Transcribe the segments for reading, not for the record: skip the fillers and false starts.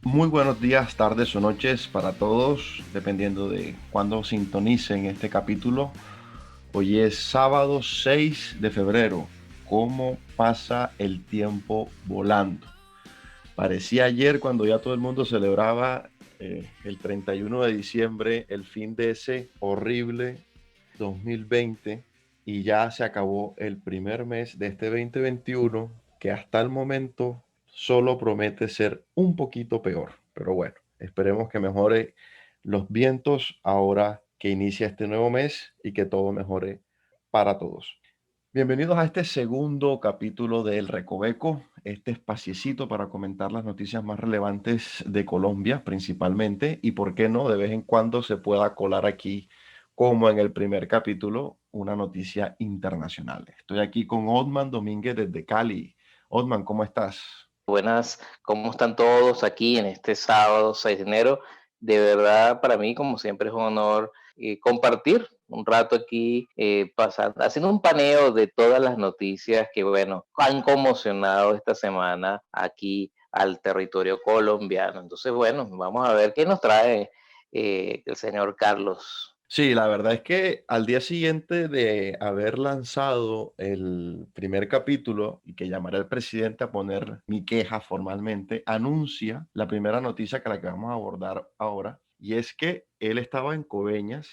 Muy buenos días, tardes o noches para todos, dependiendo de cuándo sintonicen este capítulo. Hoy es sábado 6 de febrero. ¿Cómo pasa el tiempo volando? Parecía ayer cuando ya todo el mundo celebraba el 31 de diciembre, el fin de ese horrible 2020, y ya se acabó el primer mes de este 2021, que hasta el momento solo promete ser un poquito peor. Pero bueno, esperemos que mejore los vientos ahora que inicia este nuevo mes y que todo mejore para todos. Bienvenidos a este segundo capítulo del Recoveco, este espaciecito para comentar las noticias más relevantes de Colombia principalmente, y por qué no, de vez en cuando se pueda colar aquí, como en el primer capítulo, una noticia internacional. Estoy aquí con Otman Domínguez desde Cali. Otman, ¿cómo estás? Buenas, ¿cómo están todos aquí en este sábado 6 de enero? De verdad, para mí, como siempre, es un honor compartir un rato aquí, pasando, haciendo un paneo de todas las noticias que, bueno, han conmocionado esta semana aquí al territorio colombiano. Entonces, bueno, vamos a ver qué nos trae el señor Carlos. Sí, la verdad es que al día siguiente de haber lanzado el primer capítulo y que llamara el presidente a poner mi queja formalmente, anuncia la primera noticia que la que vamos a abordar ahora, y es que él estaba en Coveñas,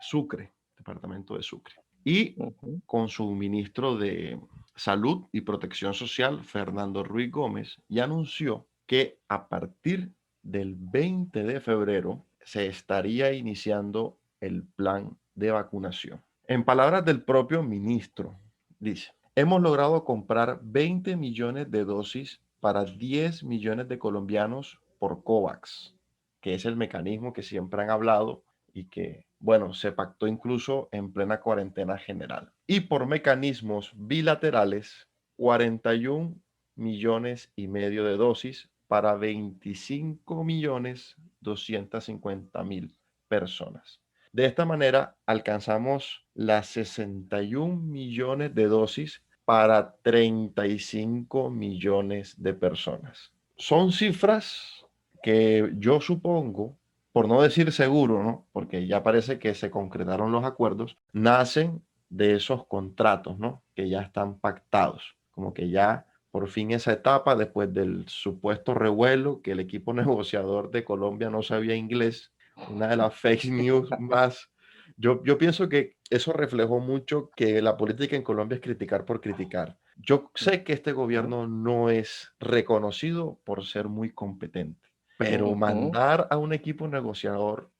Sucre, departamento de Sucre, y Ujú. con su ministro de Salud y Protección Social, Fernando Ruiz Gómez, y anunció que a partir del 20 de febrero se estaría iniciando el plan de vacunación. En palabras del propio ministro, dice, hemos logrado comprar 20 millones de dosis para 10 millones de colombianos por COVAX, que es el mecanismo que siempre han hablado y que, bueno, se pactó incluso en plena cuarentena general. Y por mecanismos bilaterales, 41 millones y medio de dosis para 25 millones 250 mil personas. De esta manera alcanzamos las 61 millones de dosis para 35 millones de personas. Son cifras que yo supongo, por no decir seguro, ¿no? Porque ya parece que se concretaron los acuerdos, nacen de esos contratos, ¿no? Que ya están pactados, como que ya por fin esa etapa, después del supuesto revuelo, que el equipo negociador de Colombia no sabía inglés, una de las fake news más. Yo pienso que eso reflejó mucho que la política en Colombia es criticar por criticar. Yo sé que este Ujú, gobierno no es reconocido por ser muy competente, pero ujú. mandar a un equipo negociador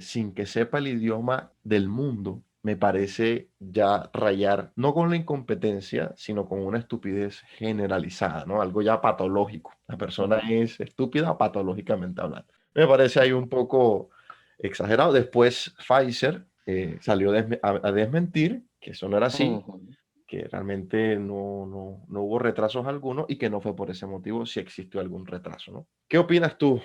sin que sepa el idioma del mundo me parece ya rayar, no con la incompetencia, sino con una estupidez generalizada, ¿no? Algo ya patológico. La persona es estúpida patológicamente hablando. Me parece ahí un poco exagerado. Después Pfizer salió a desmentir que eso no era así, Ujú. que realmente no hubo retrasos algunos y que no fue por ese motivo si existió algún retraso, ¿no? ¿Qué opinas tú?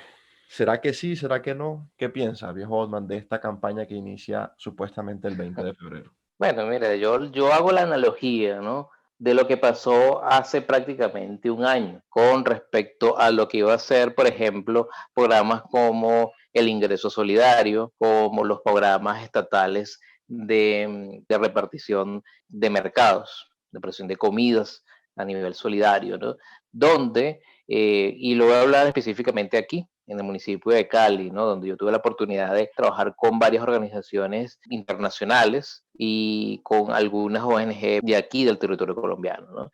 ¿Será que sí? ¿Será que no? ¿Qué piensas, viejo Otman, de esta campaña que inicia supuestamente el 20 de febrero? Bueno, mira, yo hago la analogía, ¿no? De lo que pasó hace prácticamente un año con respecto a lo que iba a ser, por ejemplo, programas como el ingreso solidario, como los programas estatales de repartición de mercados, de presión de comidas a nivel solidario, ¿no? Donde, y lo voy a hablar específicamente aquí, en el municipio de Cali, ¿no? Donde yo tuve la oportunidad de trabajar con varias organizaciones internacionales y con algunas ONG de aquí del territorio colombiano, ¿no?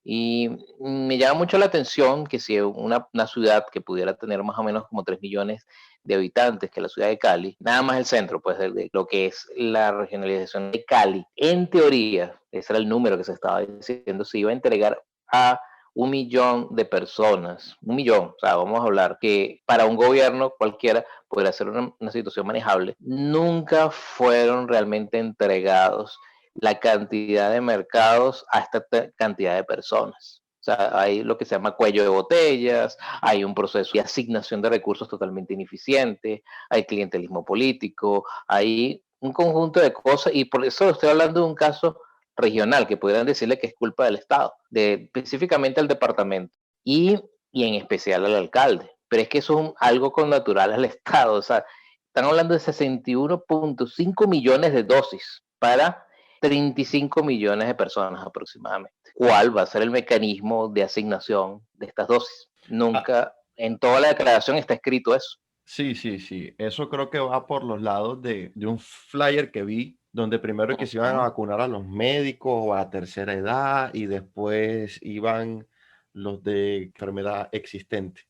Y me llama mucho la atención que si una ciudad que pudiera tener más o menos como 3 millones de habitantes, que es la ciudad de Cali, nada más el centro, pues de lo que es la regionalización de Cali, en teoría, ese era el número que se estaba diciendo, se iba a entregar a 1 millón de personas, 1 millón, o sea, vamos a hablar que para un gobierno cualquiera podría ser una situación manejable, nunca fueron realmente entregados la cantidad de mercados a esta cantidad de personas. O sea, hay lo que se llama cuello de botellas, hay un proceso de asignación de recursos totalmente ineficiente, hay clientelismo político, hay un conjunto de cosas y por eso estoy hablando de un caso regional que pudieran decirle que es culpa del Estado, de específicamente al departamento y en especial al alcalde. pero es que eso es algo connatural al Estado. O sea, están hablando de 61.5 millones de dosis para 35 millones de personas aproximadamente. ¿Cuál va a ser el mecanismo de asignación de estas dosis? Ah, Nunca en toda la declaración está escrito eso. sí, sí, sí. Eso creo que va por los lados de un flyer que vi, donde primero que se iban a Ujú, vacunar a los médicos o a tercera edad y después iban los de enfermedad existente.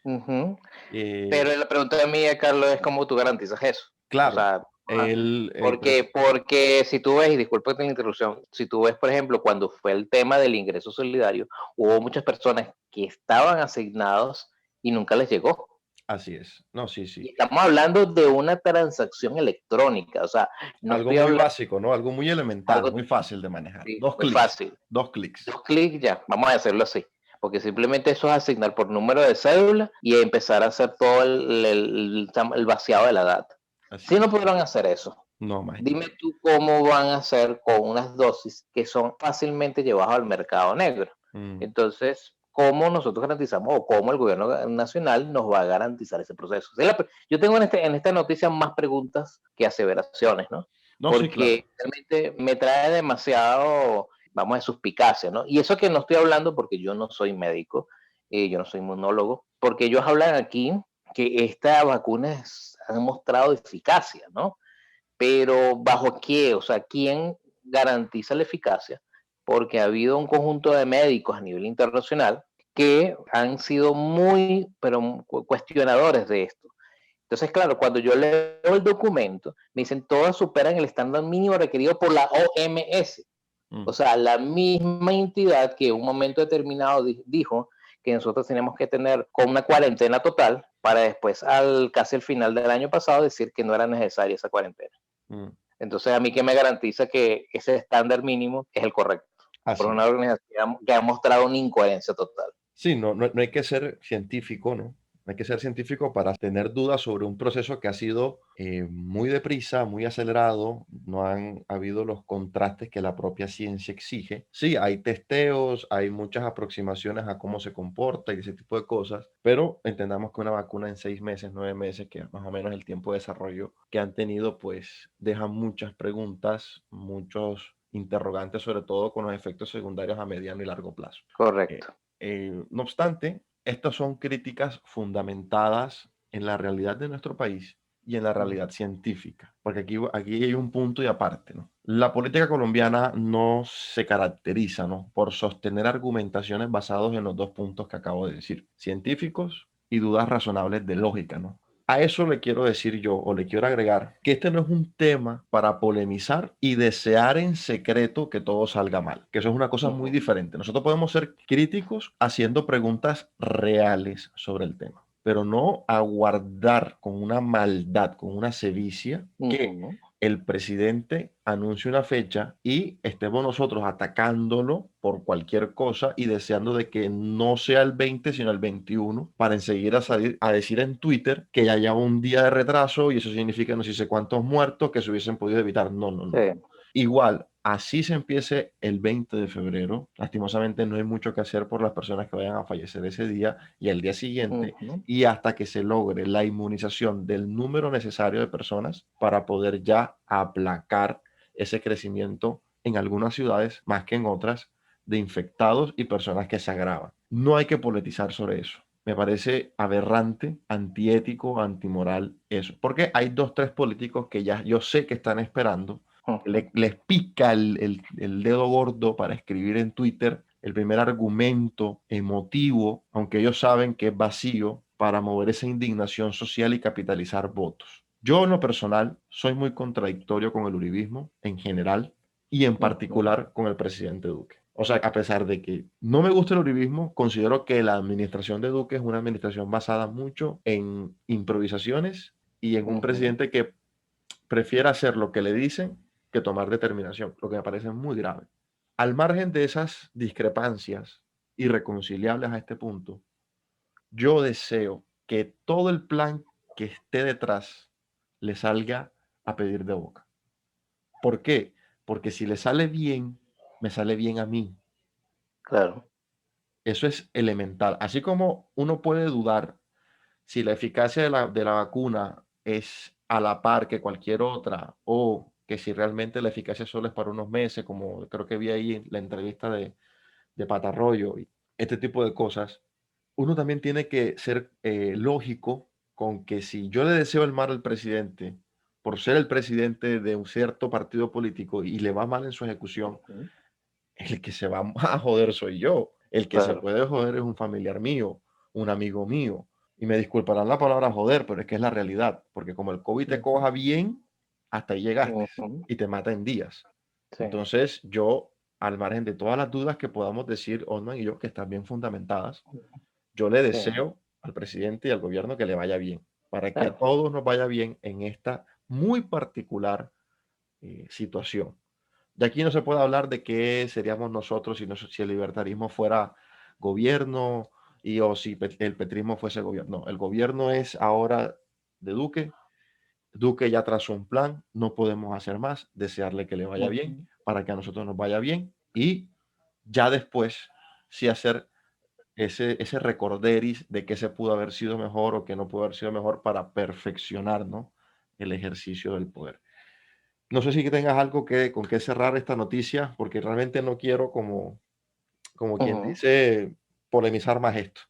ujú. Eh, Pero la pregunta de mí, Carlos, es cómo tú garantizas eso. O claro, sea, el porque si tú ves, y disculpa la interrupción, si tú ves, por ejemplo, cuando fue el tema del ingreso solidario, hubo muchas personas que estaban asignados y nunca les llegó. así es. No, sí, Y sí. estamos hablando de una transacción electrónica, o sea, no Algo estoy muy hablando básico, ¿no? Algo muy de elemental, algo muy fácil de manejar. sí, Dos muy clics, fácil. 2 clics. 2 clics ya, vamos a hacerlo así. Porque simplemente eso es asignar por número de cédula y empezar a hacer todo el vaciado de la data. Así Si no es. pudieron hacer eso, No, dime imagínate. tú cómo van a hacer con unas dosis que son fácilmente llevadas al mercado negro. Mm, Entonces, ¿cómo nosotros garantizamos o cómo el gobierno nacional nos va a garantizar ese proceso? Yo tengo en esta noticia más preguntas que aseveraciones, ¿no? no, sí, claro. Porque realmente me trae demasiado, vamos a decir, suspicacia, ¿no? Y eso que no estoy hablando porque yo no soy médico, yo no soy inmunólogo, porque ellos hablan aquí que esta vacuna han mostrado eficacia, ¿no? Pero ¿bajo qué? O sea, ¿quién garantiza la eficacia? Porque ha habido un conjunto de médicos a nivel internacional que han sido muy, pero cuestionadores de esto. Entonces, claro, cuando yo leo el documento, me dicen todas superan el estándar mínimo requerido por la OMS. O Mm, sea, la misma entidad que en un momento determinado dijo que nosotros tenemos que tener con una cuarentena total para después, casi al final del año pasado, decir que no era necesaria esa cuarentena. mm. Entonces, a mí que me garantiza que ese estándar mínimo es el correcto por Así una es. organización que ha mostrado una incoherencia total. Sí, no hay que ser científico, ¿no? No hay que ser científico para tener dudas sobre un proceso que ha sido muy deprisa, muy acelerado, no han habido los contrastes que la propia ciencia exige. Sí, hay testeos, hay muchas aproximaciones a cómo se comporta y ese tipo de cosas, pero entendamos que una vacuna en 6 meses, 9 meses, que es más o menos el tiempo de desarrollo que han tenido, pues deja muchas preguntas, muchos interrogantes, sobre todo con los efectos secundarios a mediano y largo plazo. Eh, Correcto. no obstante, estas son críticas fundamentadas en la realidad de nuestro país y en la Ujú. realidad científica, porque aquí hay un punto y aparte, ¿no? La política colombiana no se caracteriza, ¿no?, por sostener argumentaciones basadas en los dos puntos que acabo de decir, científicos y dudas razonables de lógica, ¿no? A eso le quiero decir yo, o le quiero agregar, que este no es un tema para polemizar y desear en secreto que todo salga mal, que eso es una cosa muy Ujú. diferente. Nosotros podemos ser críticos haciendo preguntas reales sobre el tema, pero no aguardar con una maldad, con una sevicia, que Ujú. el presidente anuncie una fecha y estemos nosotros atacándolo por cualquier cosa y deseando de que no sea el 20 sino el 21 para enseguida salir a decir en Twitter que ya lleva un día de retraso y eso significa no sé cuántos muertos que se hubiesen podido evitar. No, no, Sí. no. Igual, así se empiece el 20 de febrero. Lastimosamente no hay mucho que hacer por las personas que vayan a fallecer ese día y el día siguiente, Ujú. y hasta que se logre la inmunización del número necesario de personas para poder ya aplacar ese crecimiento en algunas ciudades más que en otras de infectados y personas que se agravan. No hay que politizar sobre eso. Me parece aberrante, antiético, antimoral eso. Porque hay dos, tres políticos que ya yo sé que están esperando, que Ujú. les pica el dedo gordo para escribir en Twitter el primer argumento emotivo, aunque ellos saben que es vacío, para mover esa indignación social y capitalizar votos. Yo en lo personal soy muy contradictorio con el uribismo en general y en Ujú. particular con el presidente Duque. O sea, a pesar de que no me gusta el uribismo, considero que la administración de Duque es una administración basada mucho en improvisaciones y en un Ujú. presidente que prefiere hacer lo que le dicen que tomar determinación, lo que me parece muy grave. Al margen de esas discrepancias irreconciliables a este punto, yo deseo que todo el plan que esté detrás le salga a pedir de boca. ¿Por qué? Porque si le sale bien, me sale bien a mí. Claro. Eso es elemental. Así como uno puede dudar si la eficacia de la vacuna es a la par que cualquier otra, o que si realmente la eficacia solo es para unos meses, como creo que vi ahí en la entrevista de Patarroyo, y este tipo de cosas, uno también tiene que ser lógico con que si yo le deseo el mal al presidente por ser el presidente de un cierto partido político y le va mal en su ejecución, Ujú. el que se va a joder soy yo. El que se Claro. puede joder es un familiar mío, un amigo mío. Y me disculparán la palabra joder, pero es que es la realidad. Porque como el COVID te Ujú, coja bien, hasta ahí llegaste ujú. y te mata en días. Sí, Entonces, yo, al margen de todas las dudas que podamos decir, Osman y yo, que están bien fundamentadas, yo le sí, deseo al presidente y al gobierno que le vaya bien, para que a claro. todos nos vaya bien en esta muy particular situación. De aquí no se puede hablar de qué seríamos nosotros si el libertarismo fuera gobierno y o si el petrismo fuese gobierno. No, el gobierno es ahora de Duque. Duque ya trazó un plan, no podemos hacer más, desearle que le vaya bien Ujú, para que a nosotros nos vaya bien y ya después sí hacer ese recorderis de qué se pudo haber sido mejor o qué no pudo haber sido mejor para perfeccionar, ¿no?, el ejercicio del poder. No sé si tengas algo con qué cerrar esta noticia, porque realmente no quiero, como quien ujú. dice, polemizar más esto,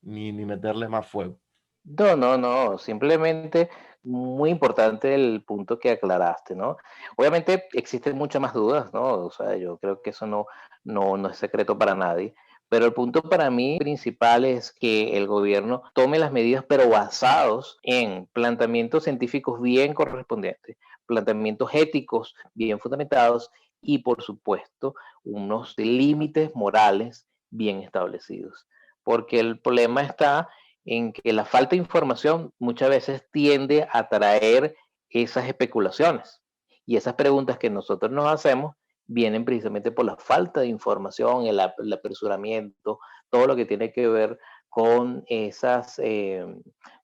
ni meterle más fuego. No, no, no, simplemente muy importante el punto que aclaraste, ¿no? Obviamente existen muchas más dudas, ¿no? O sea, yo creo que eso no es secreto para nadie, pero el punto para mí principal es que el gobierno tome las medidas, pero basados en planteamientos científicos bien correspondientes, planteamientos éticos bien fundamentados y, por supuesto, unos límites morales bien establecidos. Porque el problema está en que la falta de información muchas veces tiende a traer esas especulaciones. Y esas preguntas que nosotros nos hacemos vienen precisamente por la falta de información, el apresuramiento, todo lo que tiene que ver con esas,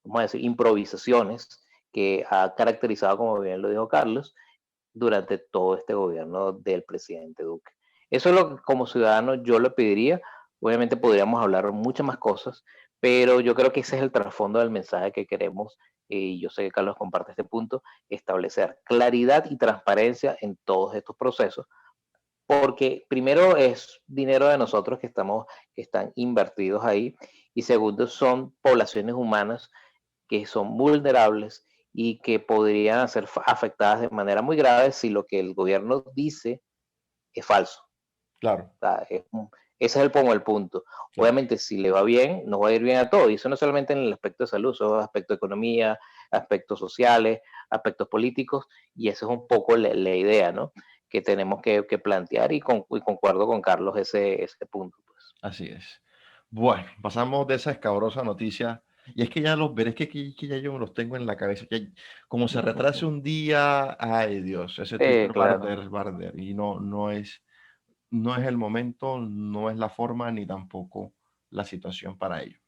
vamos a decir, improvisaciones que ha caracterizado, como bien lo dijo Carlos, durante todo este gobierno del presidente Duque. Eso es lo que como ciudadano yo le pediría. Obviamente podríamos hablar muchas más cosas, pero yo creo que ese es el trasfondo del mensaje que queremos, y yo sé que Carlos comparte este punto, establecer claridad y transparencia en todos estos procesos, porque primero es dinero de nosotros que están invertidos ahí, y segundo son poblaciones humanas que son vulnerables y que podrían ser afectadas de manera muy grave si lo que el gobierno dice es falso. Claro, O sea, ese es como el punto. claro. Obviamente, si le va bien, nos va a ir bien a todos. Y eso no solamente en el aspecto de salud, eso es aspecto de economía, aspectos sociales, aspectos políticos. Y esa es un poco la idea, ¿no? Que tenemos que plantear y concuerdo con Carlos ese punto. Pues. Así es. Bueno, pasamos de esa escabrosa noticia. Y es que ya los veré, que ya yo me los tengo en la cabeza. Que como se retrase un día, ay Dios, ese Sí, Twitter va a claro. arder, va a arder. Y no es el momento, no es la forma, ni tampoco la situación para ello.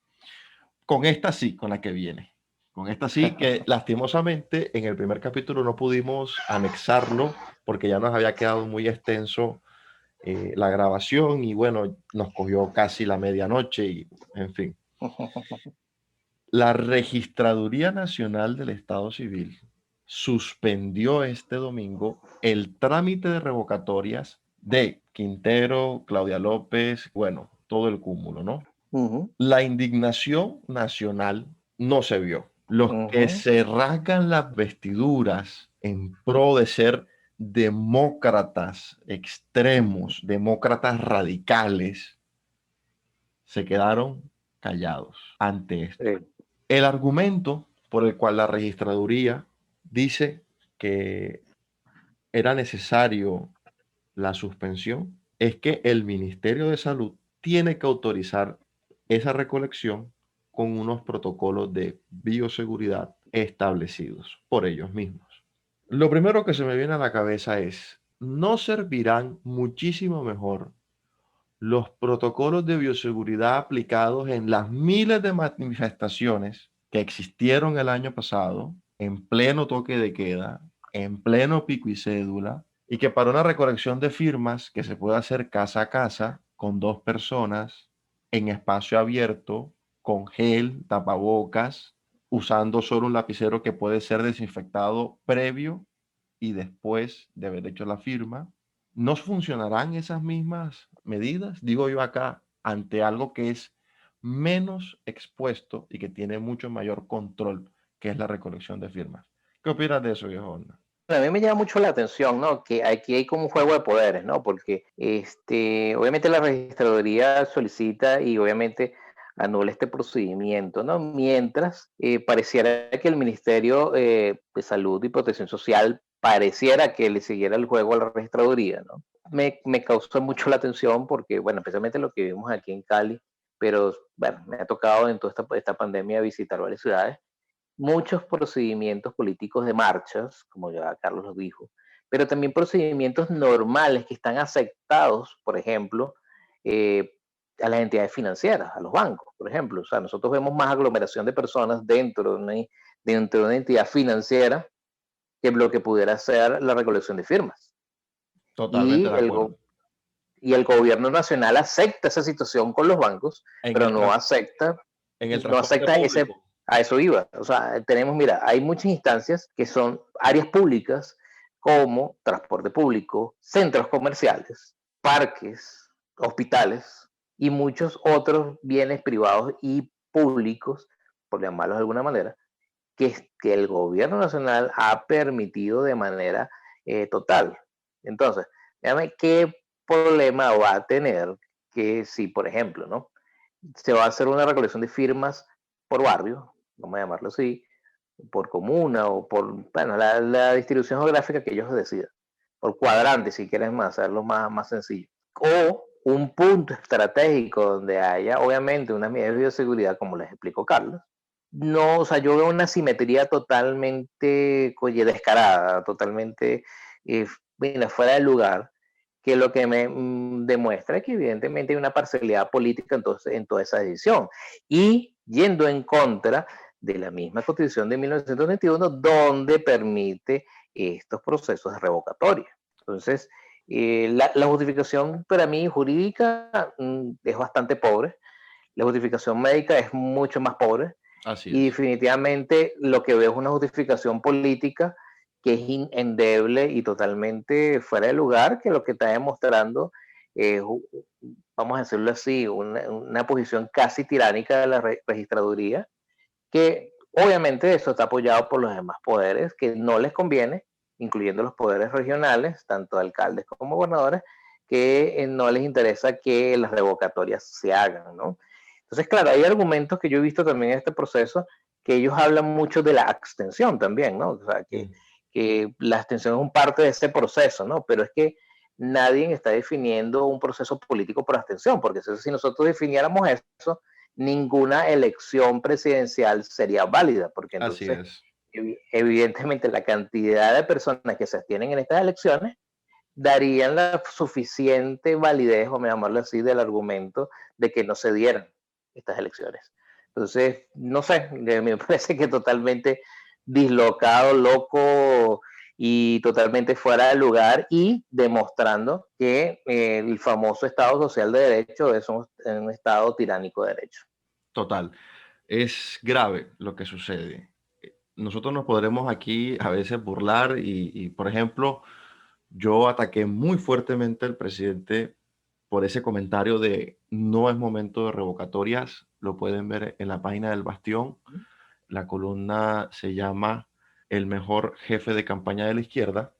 Con esta sí, con la que viene. Con esta sí, que lastimosamente en el primer capítulo no pudimos anexarlo porque ya nos había quedado muy extenso la grabación y bueno, nos cogió casi la medianoche y en fin. La Registraduría Nacional del Estado Civil suspendió este domingo el trámite de revocatorias de Quintero, Claudia López, bueno, todo el cúmulo, ¿no? Ujú, La indignación nacional no se vio. Los que ujú. se rasgan las vestiduras en pro de ser demócratas extremos, demócratas radicales, se quedaron callados ante esto. Sí. El argumento por el cual la registraduría dice que era necesario la suspensión es que el Ministerio de Salud tiene que autorizar esa recolección con unos protocolos de bioseguridad establecidos por ellos mismos. Lo primero que se me viene a la cabeza es, ¿no servirán muchísimo mejor los protocolos de bioseguridad aplicados en las miles de manifestaciones que existieron el año pasado, en pleno toque de queda, en pleno pico y cédula, y que para una recolección de firmas que se pueda hacer casa a casa con dos personas en espacio abierto, con gel, tapabocas? usando solo un lapicero que puede ser desinfectado previo y después de haber hecho la firma. ¿No funcionarán esas mismas medidas? Digo yo acá, ante algo que es menos expuesto y que tiene mucho mayor control, que es la recolección de firmas. ¿Qué opinas de eso, viejo Horna? A mí me llama mucho la atención, ¿no? Que aquí hay como un juego de poderes, ¿no? Porque obviamente la registraduría solicita y obviamente anula este procedimiento, ¿no? Mientras pareciera que el Ministerio de Salud y Protección Social pareciera que le siguiera el juego a la registraduría, ¿no? Me causó mucho la atención porque, bueno, especialmente lo que vivimos aquí en Cali, pero, bueno, me ha tocado en toda esta pandemia visitar varias ciudades, muchos procedimientos políticos de marchas, como ya Carlos lo dijo, pero también procedimientos normales que están aceptados, por ejemplo, a las entidades financieras, a los bancos, por ejemplo. O sea, nosotros vemos más aglomeración de personas dentro de una entidad financiera que lo que pudiera ser la recolección de firmas. Totalmente Y de acuerdo. y el gobierno nacional acepta esa situación con los bancos, En pero el, no trans- acepta en el no transporte acepta ese, público. a eso iba. O sea, tenemos, mira, hay muchas instancias que son áreas públicas como transporte público, centros comerciales, parques, hospitales y muchos otros bienes privados y públicos, por llamarlos de alguna manera, que el gobierno nacional ha permitido de manera total. Entonces, dígame qué problema va a tener que si, por ejemplo, ¿no? Se va a hacer una recolección de firmas por barrio, vamos a llamarlo así, por comuna o por, bueno, la distribución geográfica que ellos decidan, por cuadrante, si quieren más, hacerlo más sencillo. O un punto estratégico donde haya, obviamente, unas medidas de bioseguridad, como les explicó Carlos. No, o sea, yo veo una simetría totalmente, oye, descarada, totalmente mira, fuera de lugar, que lo que me demuestra es que evidentemente hay una parcialidad política entonces, en toda esa decisión. Y yendo en contra de la misma Constitución de 1991, donde permite estos procesos de revocatoria. Entonces, la justificación para mí jurídica es bastante pobre, la justificación médica es mucho más pobre Así y es. definitivamente lo que veo es una justificación política que es endeble y totalmente fuera de lugar, que lo que está demostrando es, vamos a decirlo así, una posición casi tiránica de la registraduría, que obviamente eso está apoyado por los demás poderes que no les conviene, incluyendo los poderes regionales, tanto alcaldes como gobernadores, que no les interesa que las revocatorias se hagan, ¿no? Entonces, claro, hay argumentos que yo he visto también en este proceso que ellos hablan mucho de la abstención también, ¿no? O sea, Mm. que la abstención es un parte de ese proceso, ¿no? Pero es que nadie está definiendo un proceso político por abstención, porque si nosotros definiéramos eso, ninguna elección presidencial sería válida, porque Así entonces, es. evidentemente, la cantidad de personas que se abstienen en estas elecciones darían la suficiente validez, o me llamarlo así, del argumento de que no se dieran estas elecciones. Entonces, no sé, me parece que totalmente dislocado, loco y totalmente fuera de lugar y demostrando que el famoso Estado Social de Derecho es un Estado tiránico de derecho. Total. Es grave lo que sucede. Nosotros nos podremos aquí a veces burlar por ejemplo, yo ataqué muy fuertemente al presidente por ese comentario de no es momento de revocatorias. Lo pueden ver en la página del Bastión. La columna se llama El mejor jefe de campaña de la izquierda,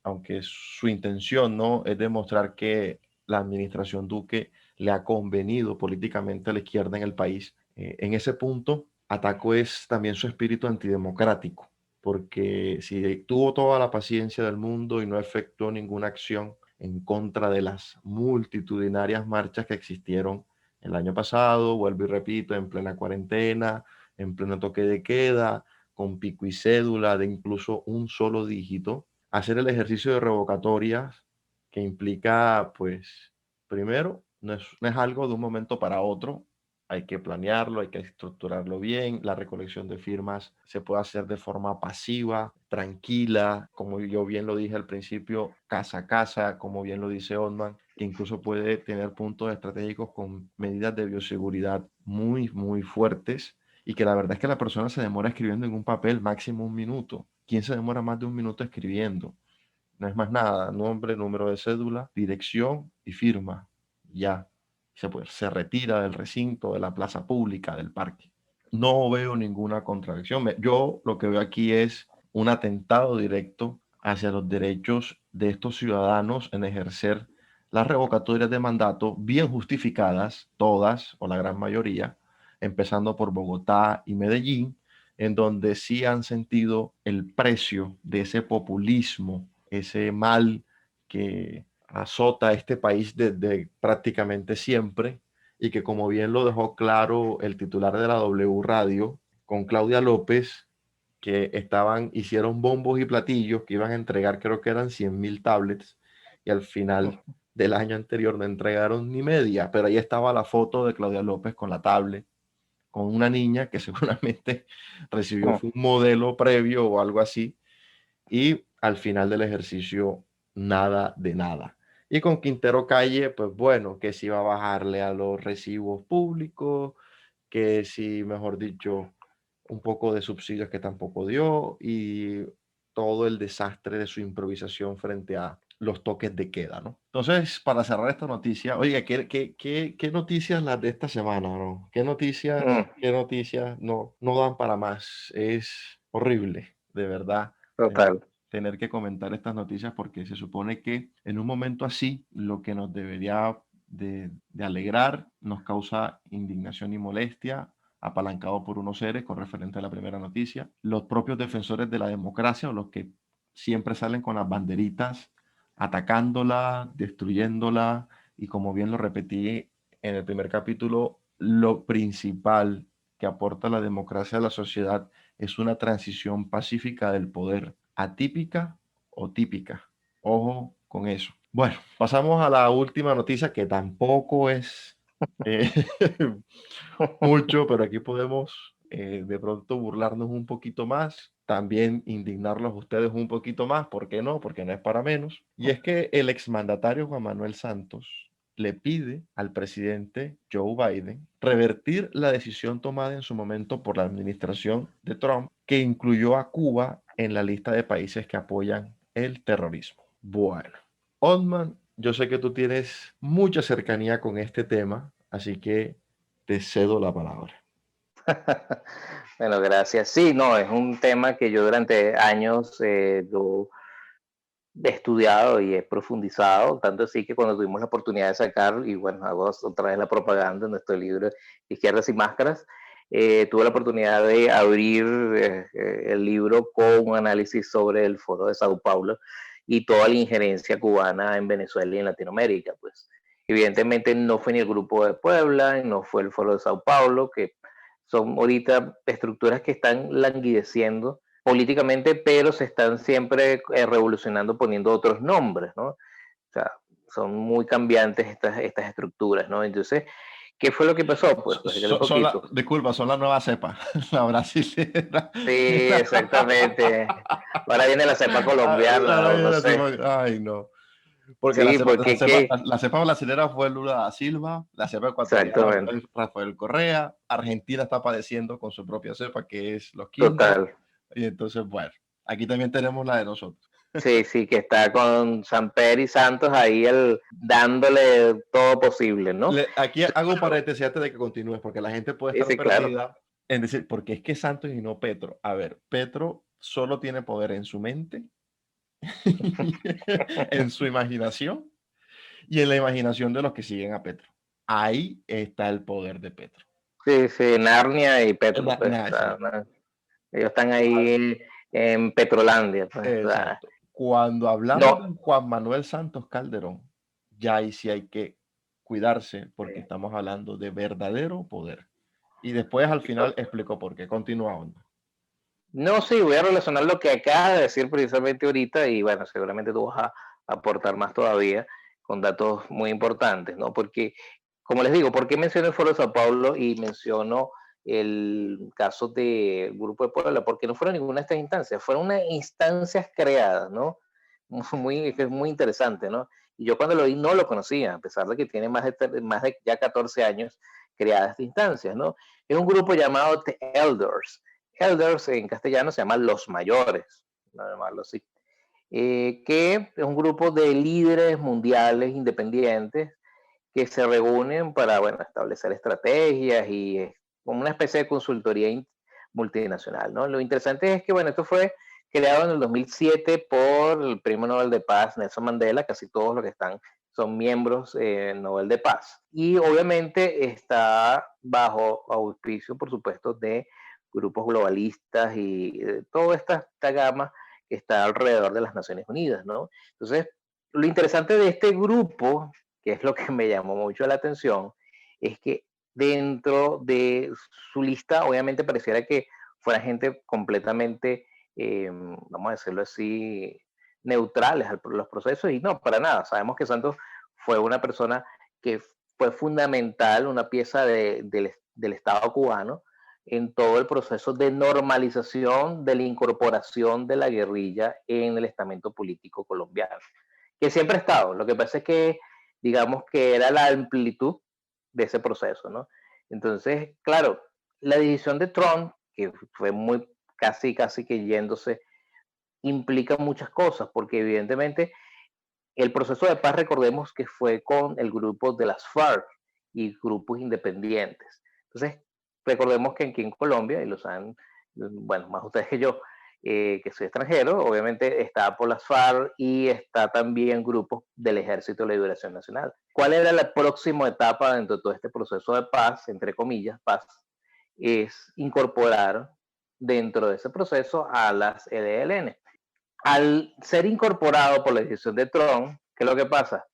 aunque su intención no es demostrar que la administración Duque le ha convenido políticamente a la izquierda en el país. En ese punto, atacó es también su espíritu antidemocrático, porque si tuvo toda la paciencia del mundo y no efectuó ninguna acción en contra de las multitudinarias marchas que existieron el año pasado, vuelvo y repito, en plena cuarentena, en pleno toque de queda, con pico y cédula de incluso un solo dígito, hacer el ejercicio de revocatorias que implica, pues, primero, no es algo de un momento para otro, hay que planearlo, hay que estructurarlo bien, la recolección de firmas se puede hacer de forma pasiva, tranquila, como yo bien lo dije al principio, casa a casa, como bien lo dice Otman, que incluso puede tener puntos estratégicos con medidas de bioseguridad muy, muy fuertes y que la verdad es que la persona se demora escribiendo en un papel máximo 1 minuto. ¿Quién se demora más de 1 minuto escribiendo? No es más nada, nombre, número de cédula, dirección y firma. Ya, se retira del recinto, de la plaza pública, del parque. No veo ninguna contradicción. Yo lo que veo aquí es un atentado directo hacia los derechos de estos ciudadanos en ejercer las revocatorias de mandato bien justificadas, todas o la gran mayoría, empezando por Bogotá y Medellín, en donde sí han sentido el precio de ese populismo, ese mal que azota a este país desde prácticamente siempre y que, como bien lo dejó claro el titular de la W Radio con Claudia López, que hicieron bombos y platillos que iban a entregar, creo que eran 100.000 tablets, y al final del año anterior no entregaron ni media, pero ahí estaba la foto de Claudia López con la tablet, con una niña que seguramente recibió fue un modelo previo o algo así, y al final del ejercicio nada de nada. Y con Quintero Calle, pues bueno, que si va a bajarle a los recibos públicos, que si, mejor dicho, un poco de subsidios que tampoco dio y todo el desastre de su improvisación frente a los toques de queda, ¿no? Entonces, para cerrar esta noticia, oiga, ¿qué noticias las de esta semana, no? Qué noticias no dan para más? Es horrible, de verdad Total. tener que comentar estas noticias porque se supone que en un momento así lo que nos debería de alegrar nos causa indignación y molestia, apalancado por unos seres con referente a la primera noticia, los propios defensores de la democracia o los que siempre salen con las banderitas atacándola, destruyéndola y, como bien lo repetí en el primer capítulo, lo principal que aporta la democracia a la sociedad es una transición pacífica del poder, atípica o típica. Ojo con eso. Bueno, pasamos a la última noticia que tampoco es eh, mucho, pero aquí podemos de pronto burlarnos un poquito más, también indignarlos a ustedes un poquito más, ¿por qué no? Porque no es para menos. Y es que el exmandatario Juan Manuel Santos le pide al presidente Joe Biden revertir la decisión tomada en su momento por la administración de Trump, que incluyó a Cuba en la lista de países que apoyan el terrorismo. Bueno, Otman, yo sé que tú tienes mucha cercanía con este tema, así que te cedo la palabra. Bueno, gracias. Sí, no, es un tema que yo durante años lo he estudiado y he profundizado, tanto así que cuando tuvimos la oportunidad de sacar, y bueno, hago otra vez la propaganda en nuestro libro Izquierdas y Máscaras, tuve la oportunidad de abrir el libro con un análisis sobre el Foro de Sao Paulo y toda la injerencia cubana en Venezuela y en Latinoamérica. Pues evidentemente no fue ni el Grupo de Puebla, no fue el Foro de Sao Paulo, que son ahorita estructuras que están languideciendo políticamente, pero se están siempre revolucionando poniendo otros nombres, ¿no? O sea, son muy cambiantes estas estructuras, ¿no? Entonces, ¿qué fue lo que pasó? Pues, pues un poquito. Disculpa, son la nueva cepa, la brasilera. Sí, exactamente. Ahora viene la cepa colombiana, Ahora o viene no la sé. cepa. Ay, no. Porque Sí, porque qué. la cepa brasilera fue Lula da Silva, la cepa ecuatoriana Exactamente. fue Rafael Correa, Argentina está padeciendo con su propia cepa, que es los Kirchner, Total. y entonces, bueno, aquí también tenemos la de nosotros. Sí, sí, que está con Samper y Santos ahí dándole todo posible, ¿no? Aquí hago un paréntesis antes de que continúes, porque la gente puede Sí, estar sí, claro. perdida en decir, ¿por qué es que Santos y no Petro? A ver, Petro solo tiene poder en su mente, en su imaginación y en la imaginación de los que siguen a Petro. Ahí está el poder de Petro. Sí, sí, Narnia y Petro, pues, o sea, Exacto. ¿no? Ellos están ahí en Petrolandia, pues, o sea, Exacto. Cuando hablamos no, de Juan Manuel Santos Calderón, ya ahí sí hay que cuidarse porque eh, estamos hablando de verdadero poder. Y después al final explico por qué. Continúa, Onda. no, sí, voy a relacionar lo que acabas de decir precisamente ahorita y bueno, seguramente tú vas a aportar más todavía con datos muy importantes, ¿no? Porque, como les digo, ¿por qué menciono el Foro de Sao Paulo y menciono el caso del Grupo de Puebla? Porque no fueron ninguna de estas instancias, fueron unas instancias creadas, ¿no? Que es muy interesante, ¿no? Y yo cuando lo vi no lo conocía, a pesar de que tiene más de ya 14 años creada esta instancia, ¿no? Es un grupo llamado The Elders. Elders en castellano se llama Los Mayores, no llamarlo así. Que es un grupo de líderes mundiales independientes que se reúnen para, bueno, establecer estrategias y como una especie de consultoría multinacional, ¿no? Lo interesante es que, bueno, esto fue creado en el 2007 por el Premio Nobel de Paz Nelson Mandela. Casi todos los que están son miembros Nobel de Paz. Y obviamente está bajo auspicio, por supuesto, de grupos globalistas y de toda esta gama que está alrededor de las Naciones Unidas, ¿no? Entonces, lo interesante de este grupo, que es lo que me llamó mucho la atención, es que dentro de su lista, obviamente pareciera que fuera gente completamente, vamos a decirlo así, neutrales a los procesos, y no, para nada. Sabemos que Santos fue una persona que fue fundamental, una pieza del Estado cubano en todo el proceso de normalización de la incorporación de la guerrilla en el estamento político colombiano, que siempre ha estado. Lo que pasa es que, digamos que era la amplitud de ese proceso, ¿no? Entonces, claro, la decisión de Trump, que fue muy casi que yéndose, implica muchas cosas, porque evidentemente el proceso de paz, recordemos que fue con el grupo de las FARC y grupos independientes. Entonces, recordemos que aquí en Colombia, y lo saben, bueno, más ustedes que yo, que soy extranjero, obviamente está por las FARC y está también grupos del Ejército de la Liberación Nacional. ¿Cuál era la próxima etapa dentro de todo este proceso de paz, entre comillas, paz? Es incorporar dentro de ese proceso a las EDLN. Al ser incorporado por la decisión de Trump, ¿qué es lo que pasa?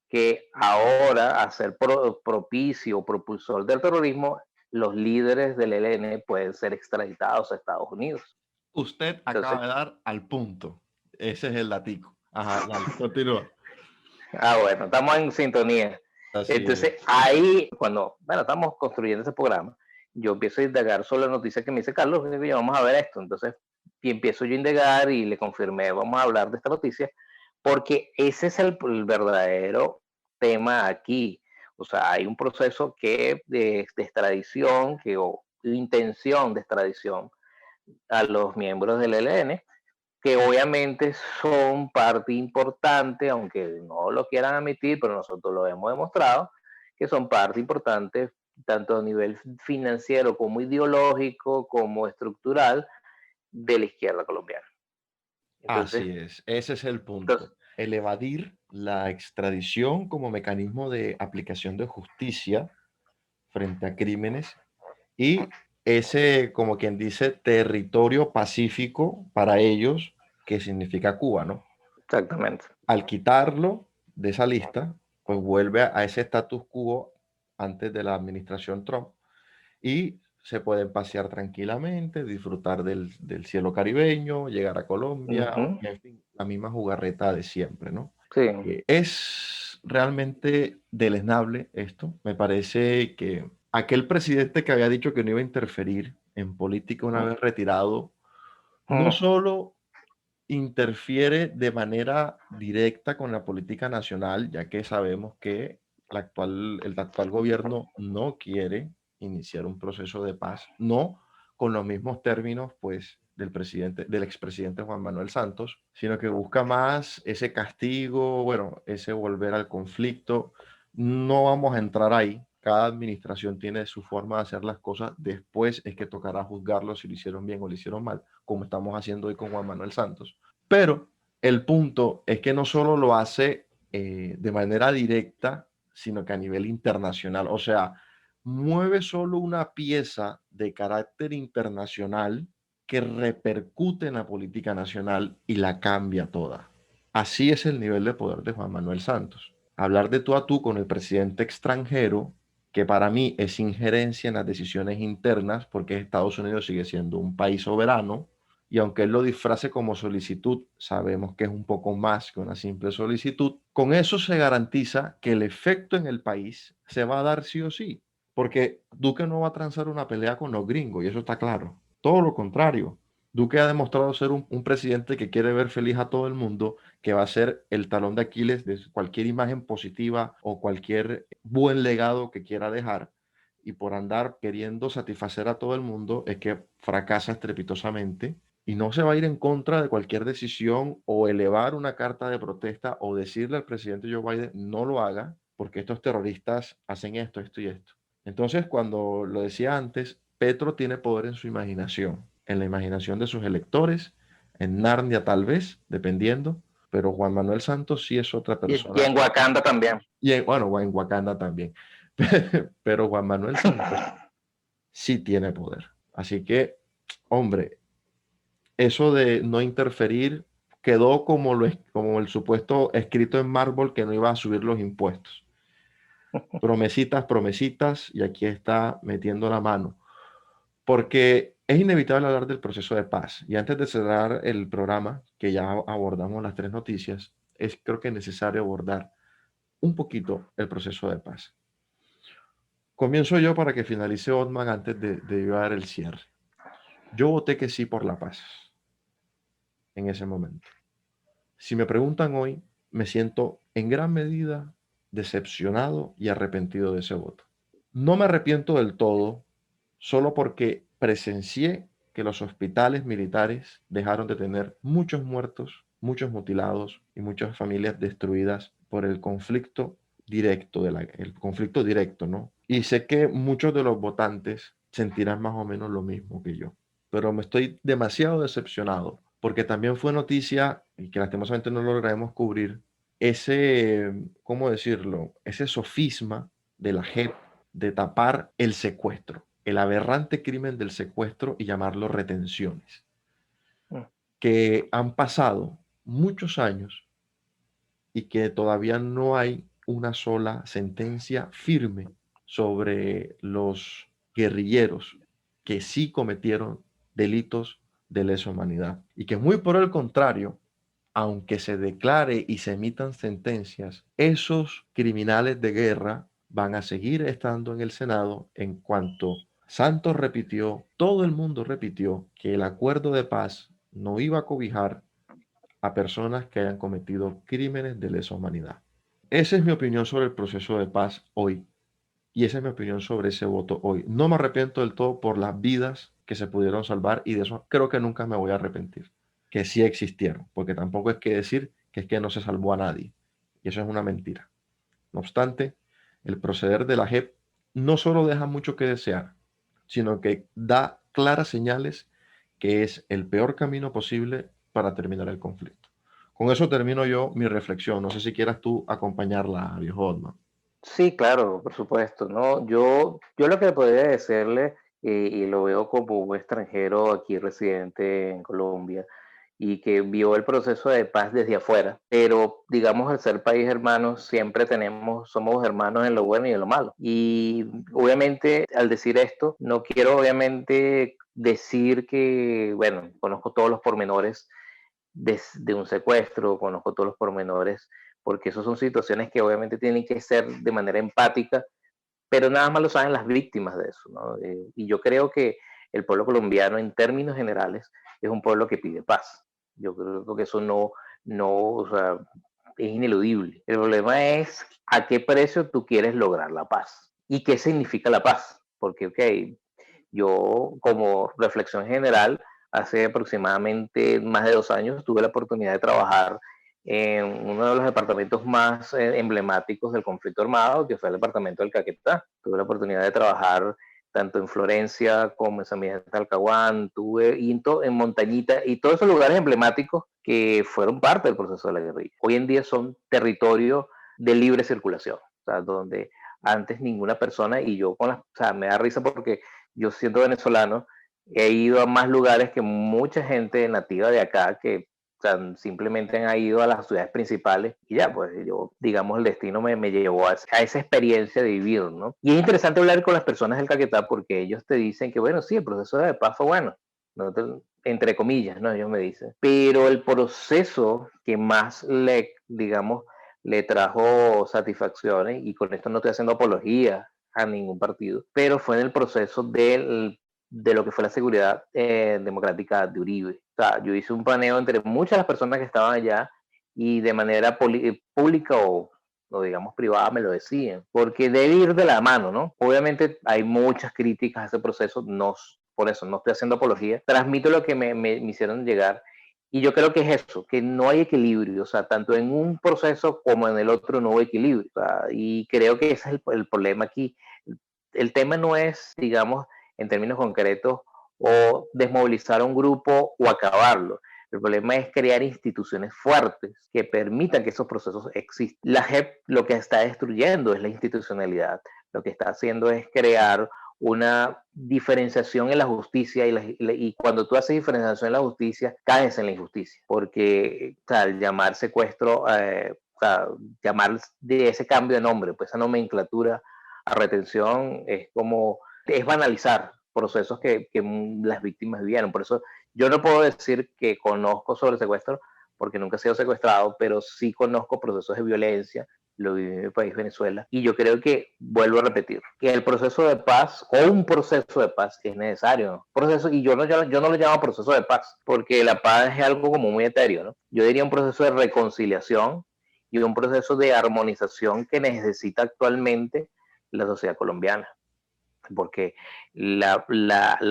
Que ahora, a ser propicio o propulsor del terrorismo, los líderes del ELN pueden ser extraditados a Estados Unidos. Usted Entonces, acaba de dar al punto. Ese es el latico. Ajá, dale, continúa. bueno, estamos en sintonía. Así es. Entonces, ahí, cuando, bueno, estamos construyendo ese programa, yo empiezo a indagar sobre la noticia que me dice Carlos, que vamos a ver esto. Entonces, y empiezo yo a indagar y le confirmé, vamos a hablar de esta noticia, porque ese es el verdadero tema aquí. O sea, hay un proceso que de extradición, o intención de extradición a los miembros del ELN, que obviamente son parte importante, aunque no lo quieran admitir, pero nosotros lo hemos demostrado, que son parte importante tanto a nivel financiero como ideológico, como estructural, de la izquierda colombiana. Entonces, Así es. Ese es el entonces punto. El evadir la extradición como mecanismo de aplicación de justicia frente a crímenes y ese, como quien dice, territorio pacífico para ellos, que significa Cuba, ¿no? exactamente. Al quitarlo de esa lista, pues vuelve a ese status quo antes de la administración Trump y se pueden pasear tranquilamente, disfrutar del cielo caribeño, llegar a Colombia, Ujú, y en fin, la misma jugarreta de siempre, ¿no? sí. Es realmente deleznable esto. Me parece que aquel presidente que había dicho que no iba a interferir en política una vez retirado, no Ujú, solo interfiere de manera directa con la política nacional, ya que sabemos que el actual gobierno no quiere iniciar un proceso de paz, no con los mismos términos, pues, del expresidente Juan Manuel Santos, sino que busca más ese castigo, bueno, ese volver al conflicto. No vamos a entrar ahí. Cada administración tiene su forma de hacer las cosas. Después es que tocará juzgarlo si lo hicieron bien o lo hicieron mal, como estamos haciendo hoy con Juan Manuel Santos. Pero el punto es que no solo lo hace de manera directa, sino que a nivel internacional. O sea, mueve solo una pieza de carácter internacional que repercute en la política nacional y la cambia toda. Así es el nivel de poder de Juan Manuel Santos. Hablar de tú a tú con el presidente extranjero, que para mí es injerencia en las decisiones internas, porque Estados Unidos sigue siendo un país soberano, y aunque él lo disfrace como solicitud, sabemos que es un poco más que una simple solicitud. Con eso se garantiza que el efecto en el país se va a dar sí o sí, porque Duque no va a transar una pelea con los gringos, y eso está claro. Todo lo contrario. Duque ha demostrado ser un presidente que quiere ver feliz a todo el mundo, que va a ser el talón de Aquiles de cualquier imagen positiva o cualquier buen legado que quiera dejar. y por andar queriendo satisfacer a todo el mundo es que fracasa estrepitosamente y no se va a ir en contra de cualquier decisión o elevar una carta de protesta o decirle al presidente Joe Biden no lo haga porque estos terroristas hacen esto, esto y esto. Entonces, cuando lo decía antes, Petro tiene poder en su imaginación, en la imaginación de sus electores, en Narnia tal vez, dependiendo, pero Juan Manuel Santos sí es otra Y persona. en Wakanda también. Y bueno, en Wakanda también. Pero Juan Manuel Santos sí tiene poder. Así que, hombre, eso de no interferir quedó como el supuesto escrito en mármol que no iba a subir los impuestos. Promesitas, promesitas, y aquí está metiendo la mano. Porque es inevitable hablar del proceso de paz. Y antes de cerrar el programa, que ya abordamos las tres noticias, creo que es necesario abordar un poquito el proceso de paz. Comienzo yo para que finalice Otman antes de dar el cierre. Yo voté que sí por la paz en ese momento. Si me preguntan hoy, me siento en gran medida decepcionado y arrepentido de ese voto. No me arrepiento del todo, solo porque presencié que los hospitales militares dejaron de tener muchos muertos, muchos mutilados y muchas familias destruidas por el conflicto directo, el conflicto directo, ¿no? Y sé que muchos de los votantes sentirán más o menos lo mismo que yo, pero me estoy demasiado decepcionado porque también fue noticia, y que lastimosamente no lograremos cubrir, ¿cómo decirlo? Ese sofisma de la JEP de tapar el secuestro, el aberrante crimen del secuestro y llamarlo retenciones, que han pasado muchos años y que todavía no hay una sola sentencia firme sobre los guerrilleros que sí cometieron delitos de lesa humanidad. Y que muy por el contrario, aunque se declare y se emitan sentencias, esos criminales de guerra van a seguir estando en el Senado en cuanto Santos repitió, todo el mundo repitió que el acuerdo de paz no iba a cobijar a personas que hayan cometido crímenes de lesa humanidad. Esa es mi opinión sobre el proceso de paz hoy. Y esa es mi opinión sobre ese voto hoy. No me arrepiento del todo por las vidas que se pudieron salvar y de eso creo que nunca me voy a arrepentir. Que sí existieron, porque tampoco es que decir que es que no se salvó a nadie. Y eso es una mentira. No obstante, el proceder de la JEP no solo deja mucho que desear, sino que da claras señales que es el peor camino posible para terminar el conflicto. Con eso termino yo mi reflexión. No sé si quieras tú acompañarla, viejo Otman. Sí, claro, por supuesto, ¿no? Yo lo que podría decirle, y lo veo como un extranjero aquí residente en Colombia, y que vio el proceso de paz desde afuera, pero digamos, al ser país hermano, siempre somos hermanos en lo bueno y en lo malo. Y obviamente, al decir esto, no quiero obviamente decir que, bueno, conozco todos los pormenores de un secuestro, conozco todos los pormenores, porque esas son situaciones que obviamente tienen que ser de manera empática, pero nada más lo saben las víctimas de eso, ¿no? Y yo creo que el pueblo colombiano, en términos generales, es un pueblo que pide paz. Yo creo que eso o sea, es ineludible. El problema es a qué precio tú quieres lograr la paz y qué significa la paz. Porque, ok, yo como reflexión general, hace aproximadamente más de 2 años tuve la oportunidad de trabajar en uno de los departamentos más emblemáticos del conflicto armado, que fue el departamento del Caquetá. Tuve la oportunidad de trabajar tanto en Florencia como en San Miguel de Talcahuán, tuve en Montañita y todos esos lugares emblemáticos que fueron parte del proceso de la guerrilla. Hoy en día son territorio de libre circulación, o sea, donde antes ninguna persona, y yo o sea, me da risa porque yo siendo venezolano, he ido a más lugares que mucha gente nativa de acá que o sea, simplemente han ido a las ciudades principales y ya, pues yo, digamos, el destino me llevó a esa experiencia de vivir, ¿no? Y es interesante hablar con las personas del Caquetá porque ellos te dicen que, bueno, sí, el proceso de paz fue bueno, ¿no? Entre comillas, ¿no? Ellos me dicen. Pero el proceso que más digamos, le trajo satisfacciones, y con esto no estoy haciendo apología a ningún partido, pero fue en el proceso de lo que fue la seguridad democrática de Uribe. O sea, yo hice un paneo entre muchas de las personas que estaban allá y de manera pública o o digamos privada me lo decían, porque debe ir de la mano, ¿no? Obviamente hay muchas críticas a ese proceso, no, por eso no estoy haciendo apología, transmito lo que me hicieron llegar. Y yo creo que es eso, que no hay equilibrio, o sea, tanto en un proceso como en el otro no hay equilibrio. O sea, y creo que ese es el problema aquí. El tema no es, digamos, en términos concretos, o desmovilizar a un grupo o acabarlo. El problema es crear instituciones fuertes que permitan que esos procesos existan. La JEP lo que está destruyendo es la institucionalidad. Lo que está haciendo es crear una diferenciación en la justicia y cuando tú haces diferenciación en la justicia, caes en la injusticia. Porque o sea, al llamar secuestro, o sea, llamar de ese cambio de nombre, pues esa nomenclatura a retención es banalizar procesos que las víctimas vivieron. Por eso yo no puedo decir que conozco sobre secuestro, porque nunca he sido secuestrado, pero sí conozco procesos de violencia, lo viví en mi país, Venezuela, y yo creo que, vuelvo a repetir, que el proceso de paz o un proceso de paz es necesario, ¿no? Proceso, y yo no lo llamo proceso de paz, porque la paz es algo como muy etéreo, ¿no? Yo diría un proceso de reconciliación y un proceso de armonización que necesita actualmente la sociedad colombiana, porque la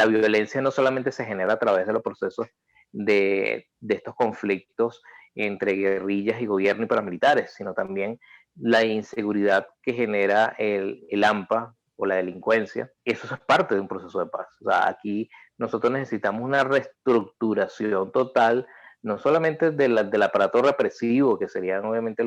violencia no solamente se genera a través de los procesos de estos conflictos entre guerrillas y gobierno y paramilitares, sino también la inseguridad que genera el AMPA o la delincuencia. Eso es parte de un proceso de paz. O sea, aquí nosotros necesitamos una reestructuración total, no solamente del aparato represivo, que serían obviamente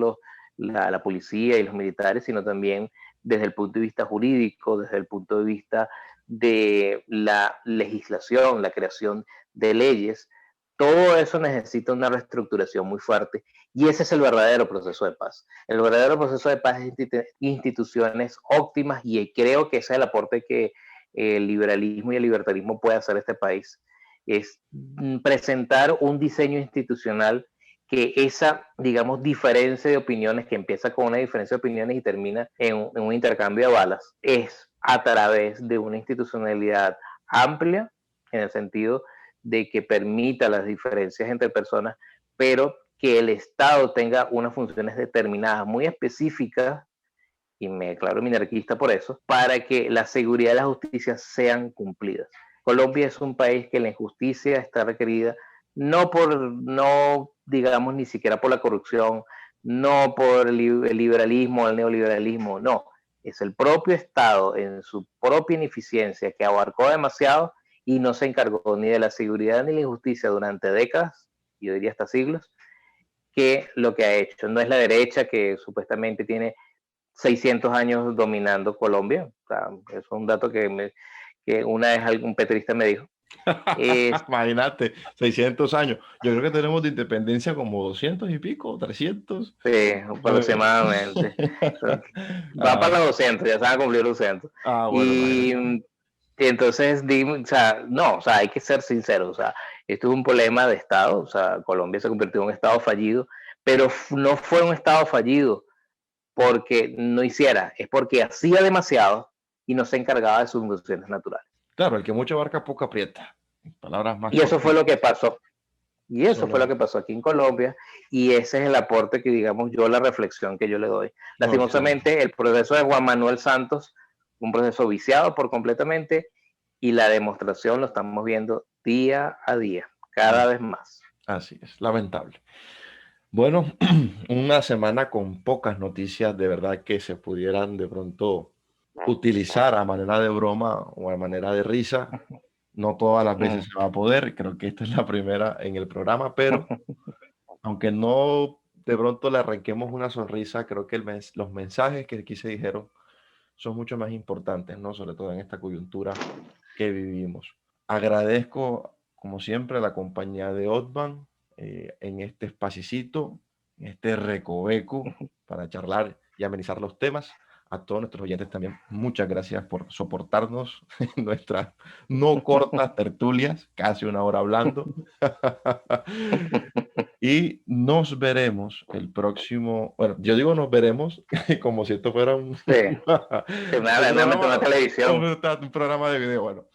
la policía y los militares, sino también desde el punto de vista jurídico, desde el punto de vista de la legislación, la creación de leyes. Todo eso necesita una reestructuración muy fuerte y ese es el verdadero proceso de paz. El verdadero proceso de paz es instituciones óptimas y creo que ese es el aporte que el liberalismo y el libertarismo puede hacer a este país. Es presentar un diseño institucional que esa, digamos, diferencia de opiniones, que empieza con una diferencia de opiniones y termina en un intercambio de balas, es a través de una institucionalidad amplia, en el sentido de que permita las diferencias entre personas, pero que el Estado tenga unas funciones determinadas, muy específicas, y me declaro minarquista por eso, para que la seguridad y la justicia sean cumplidas. Colombia es un país que la injusticia está requerida no digamos, ni siquiera por la corrupción, no por el liberalismo, el neoliberalismo, no. Es el propio Estado en su propia ineficiencia que abarcó demasiado y no se encargó ni de la seguridad ni de la injusticia durante décadas, yo diría hasta siglos, que lo que ha hecho. No es la derecha que supuestamente tiene 600 años dominando Colombia. O sea, es un dato que una vez algún petrista me dijo. Imagínate, 600 años. Yo creo que tenemos de independencia como 200 y pico, 300. Sí, aproximadamente. Va para los 200, ya se van a cumplir los 200. Bueno, imagínate. Y entonces, o sea, no, o sea, hay que ser sinceros. O sea, esto es un problema de Estado. O sea, Colombia se convirtió en un Estado fallido, pero no fue un Estado fallido porque no hiciera, es porque hacía demasiado y no se encargaba de sus funciones naturales. Claro, el que mucho abarca poco aprieta. Palabras más Y eso fue lo que cortitas. pasó. Y eso fue lo que pasó aquí en Colombia y ese es el aporte que, digamos, la reflexión que yo le doy. Lastimosamente, el proceso de Juan Manuel Santos, un proceso viciado por completamente y la demostración lo estamos viendo día a día, cada vez más. Así es, lamentable. Bueno, una semana con pocas noticias de verdad que se pudieran de pronto utilizar a manera de broma o a manera de risa. No todas las veces se va a poder, creo que esta es la primera en el programa, pero aunque no de pronto le arranquemos una sonrisa, creo que los mensajes que aquí se dijeron son mucho más importantes, ¿no? Sobre todo en esta coyuntura que vivimos. Agradezco, como siempre, la compañía de Otman en este espacito, en este recoveco para charlar y amenizar los temas. A todos nuestros oyentes también, muchas gracias por soportarnos en nuestras no cortas tertulias, casi una hora hablando. Y nos veremos el próximo, bueno, yo digo nos veremos como si esto fuera un, una televisión. un programa de video. Bueno,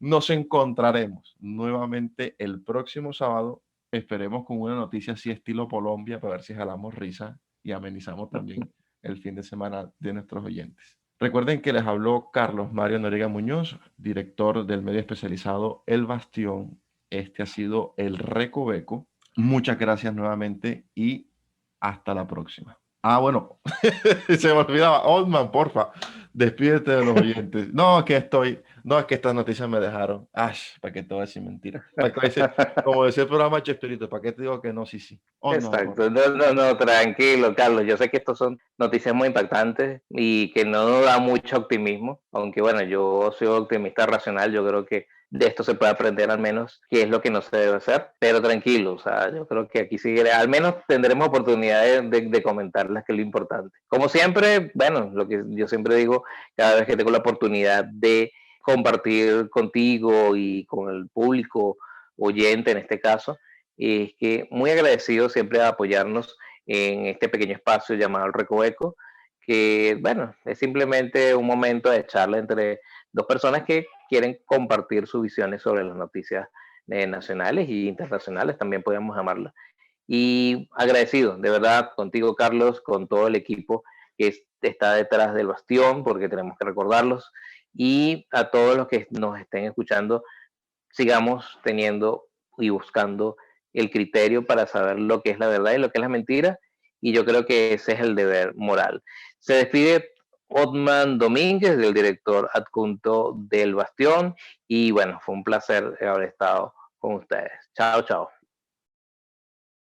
nos encontraremos nuevamente el próximo sábado. Esperemos con una noticia así estilo Colombia para ver si jalamos risa y amenizamos también el fin de semana de nuestros oyentes. Recuerden que les habló Carlos Mario Noriega Muñoz, director del medio especializado El Bastión. Este ha sido El Recoveco. Muchas gracias nuevamente y hasta la próxima. Ah, bueno, se me olvidaba. Oldman, porfa, despídete de los oyentes. No, es que estas noticias me dejaron. ¿Para qué te voy a decir mentira? Como decía el programa Chespirito, ¿para qué te digo que no? Sí, sí. Oldman, porfa. Exacto, no, tranquilo, Carlos. Yo sé que estos son noticias muy impactantes y que no nos da mucho optimismo, aunque bueno, yo soy optimista racional, yo creo que de esto se puede aprender al menos qué es lo que no se debe hacer, pero tranquilo, o sea, yo creo que aquí sí, al menos tendremos oportunidades de comentarlas, que es lo importante. Como siempre, bueno, lo que yo siempre digo, cada vez que tengo la oportunidad de compartir contigo y con el público oyente en este caso, es que muy agradecido siempre de apoyarnos en este pequeño espacio llamado El Recoveco, que bueno, es simplemente un momento de charla entre dos personas que quieren compartir sus visiones sobre las noticias nacionales e internacionales, también podemos llamarlas. Y agradecido, de verdad, contigo, Carlos, con todo el equipo que está detrás del Bastión, porque tenemos que recordarlos, y a todos los que nos estén escuchando, sigamos teniendo y buscando el criterio para saber lo que es la verdad y lo que es la mentira, y yo creo que ese es el deber moral. Se despide Otman Domínguez, del director adjunto del Bastión, y bueno, fue un placer haber estado con ustedes. Chao, chao.